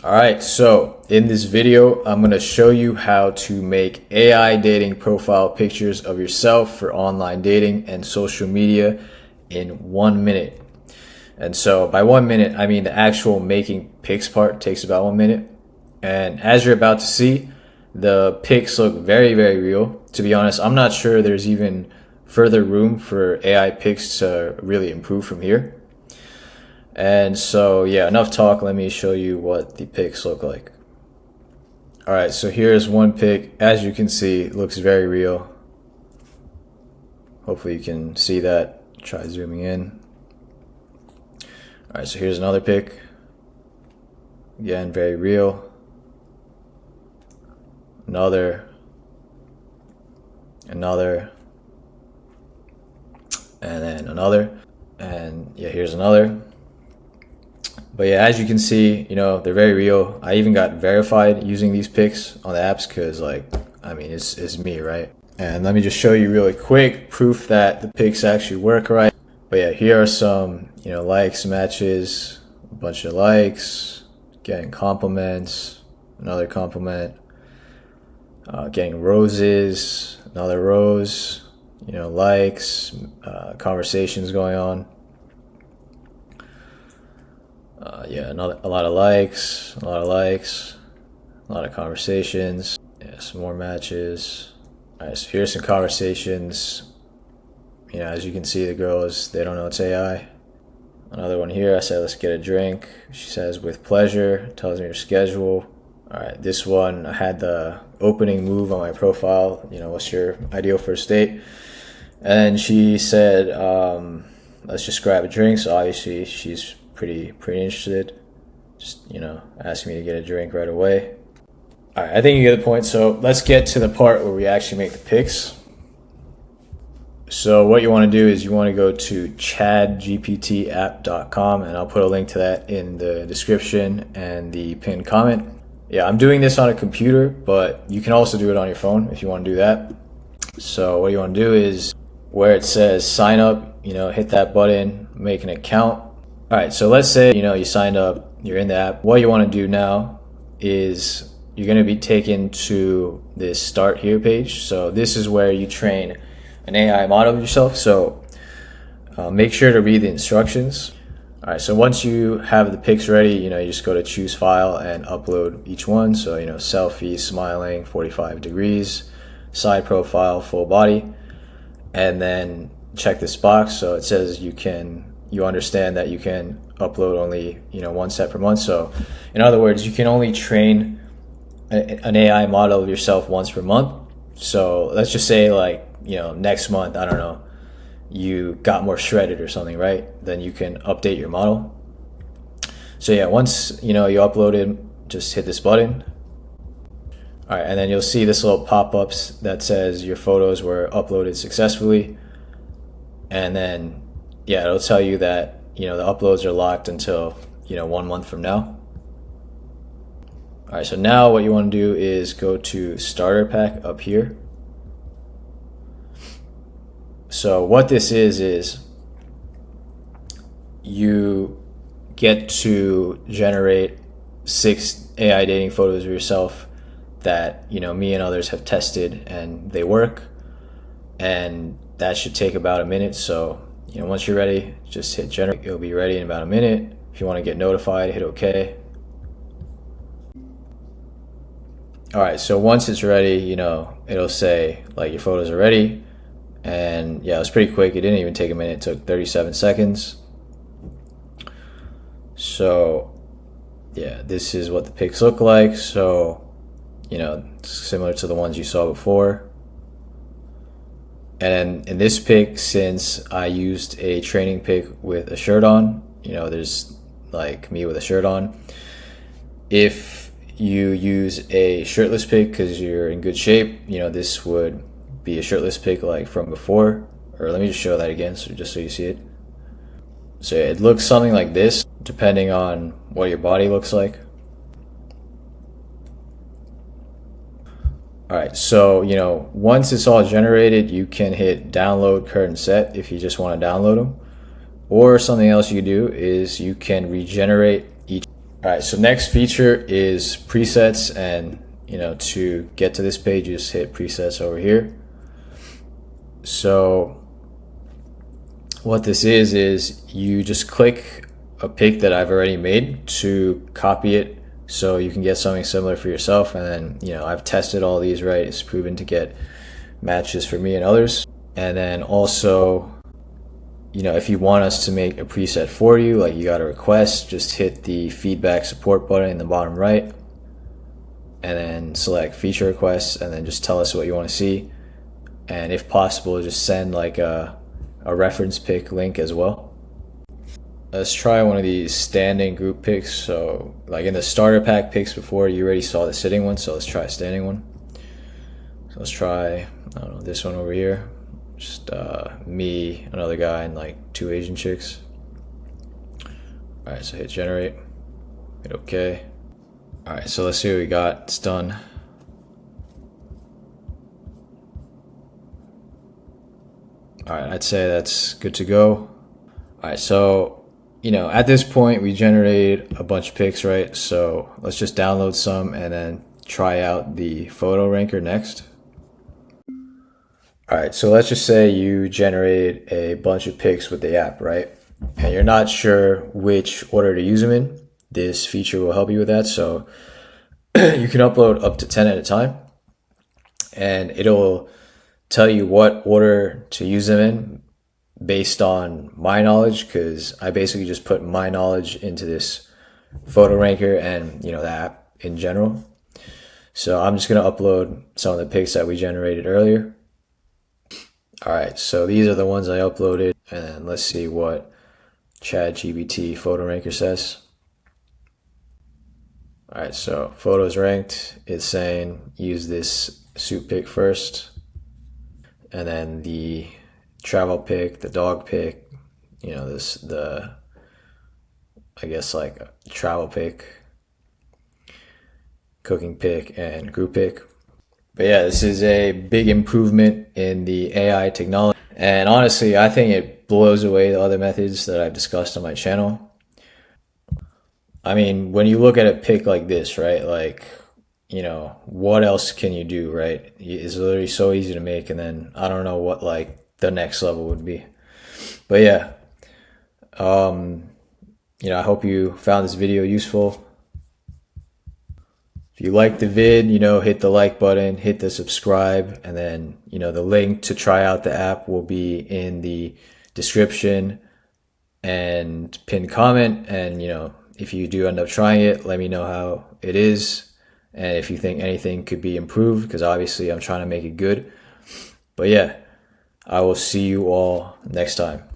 Alright, so in this video, I'm going to show you how to make AI dating profile pictures of yourself for online dating and social media in 1 minute. And so by 1 minute, I mean the actual making pics part takes about 1 minute. And as you're about to see, the pics look very, very real. To be honest, I'm not sure there's even further room for AI pics to really improve from here. And so yeah, enough talk, let me show you what the pics look like. Alright, so here's one pic. As you can see, it looks very real. Hopefully you can see that. Try zooming in. Alright, so here's another pic. Again, very real. Another, and then another, and yeah, here's another. But yeah, as you can see, you know, they're very real. I even got verified using these pics on the apps because, like, I mean, it's me, right? And let me just show you really quick proof that the pics actually work right. But yeah, here are some, you know, likes, matches, a bunch of likes, getting compliments, another compliment, getting roses, another rose, you know, likes, conversations going on. Yeah, a lot of likes, a lot of conversations. Yeah, some more matches. All right, so here's some conversations. You know, as you can see, the girls, they don't know it's AI. Another one here, I said, let's get a drink. She says, with pleasure, tells me her schedule. All right, this one, I had the opening move on my profile. You know, what's your ideal first date? And she said, let's just grab a drink. So obviously she's pretty interested. Just, you know, asking me to get a drink right away. All right, I think you get the point. So let's get to the part where we actually make the pics. So what you want to do is you want to go to ChadGPTapp.com, and I'll put a link to that in the description and the pinned comment. Yeah, I'm doing this on a computer, but you can also do it on your phone if you want to do that. So what you want to do is where it says sign up, you know, hit that button, make an account. All right, so let's say, you know, you signed up, you're in the app. What you want to do now is you're going to be taken to this start here page. So this is where you train an AI model of yourself. So make sure to read the instructions. All right, so once you have the pics ready, you know, you just go to choose file and upload each one. So, you know, selfie, smiling, 45 degrees, side profile, full body, and then check this box. So it says you understand that you can upload only, you know, one set per month. So in other words, you can only train an AI model of yourself once per month. So let's just say, like, you know, next month, I don't know, you got more shredded or something, right? Then you can update your model. So yeah, once, you know, you upload it, just hit this button. All right, and then you'll see this little pop-ups that says your photos were uploaded successfully. And then, yeah, it'll tell you that, you know, the uploads are locked until, you know, 1 month from now. All right, so now what you want to do is go to starter pack up here. So what this is you get to generate 6 AI dating photos of yourself that, you know, me and others have tested and they work. And that should take about a minute. So, you know, once you're ready, just hit generate. It'll be ready in about a minute. If you want to get notified, hit OK. All right, so once it's ready, you know, it'll say, like, your photos are ready. And yeah, it was pretty quick. It didn't even take a minute. It took 37 seconds. So yeah, this is what the pics look like. So, you know, similar to the ones you saw before. And in this pic, since I used a training pic with a shirt on, you know, there's like me with a shirt on. If you use a shirtless pic because you're in good shape, you know, this would be a shirtless pic like from before. Or let me just show that again, so just so you see it. So it looks something like this, depending on what your body looks like. All right, so, you know, once it's all generated, you can hit download current set if you just want to download them. Or something else you do is you can regenerate each. All right, so next feature is presets, and to get to this page, you just hit presets over here. So what this is you just click a pic that I've already made to copy it so you can get something similar for yourself. And then I've tested all these, right? It's proven to get matches for me and others. And then also if you want us to make a preset for you, like you got a request, just hit the feedback support button in the bottom right and then select feature requests, and then just tell us what you want to see. And if possible, just send like a reference pic link as well. Let's try one of these standing group pics. So like in the starter pack pics before, you already saw the sitting one, so let's try a standing one. So let's try, I don't know, this one over here. Just me, another guy, and like 2 Asian chicks. All right, so hit generate, hit OK. All right, so let's see what we got. It's done. All right, I'd say that's good to go. All right, so at this point we generated a bunch of pics, right? So let's just download some and then try out the photo ranker next. All right, so let's just say you generated a bunch of pics with the app, right? And you're not sure which order to use them in. This feature will help you with that. So you can upload up to 10 at a time, and it'll tell you what order to use them in based on my knowledge, because I basically just put my knowledge into this photo ranker and the app in general. So I'm just going to upload some of the pics that we generated earlier. All right, so these are the ones I uploaded, and let's see what ChadGPT photo ranker says. All right, so photos ranked, it's saying use this suit pic first, and then the travel pic, the dog pic, I guess like a travel pic, cooking pic, and group pic. But yeah, this is a big improvement in the AI technology. And honestly, I think it blows away the other methods that I've discussed on my channel. I mean, when you look at a pic like this, right? Like, what else can you do, right? It's literally so easy to make, and then I don't know what like the next level would be. But yeah, I hope you found this video useful. If you liked the vid, hit the like button, hit the subscribe, and then, the link to try out the app will be in the description and pinned comment. And, if you do end up trying it, let me know how it is. And if you think anything could be improved, because obviously I'm trying to make it good. But yeah, I will see you all next time.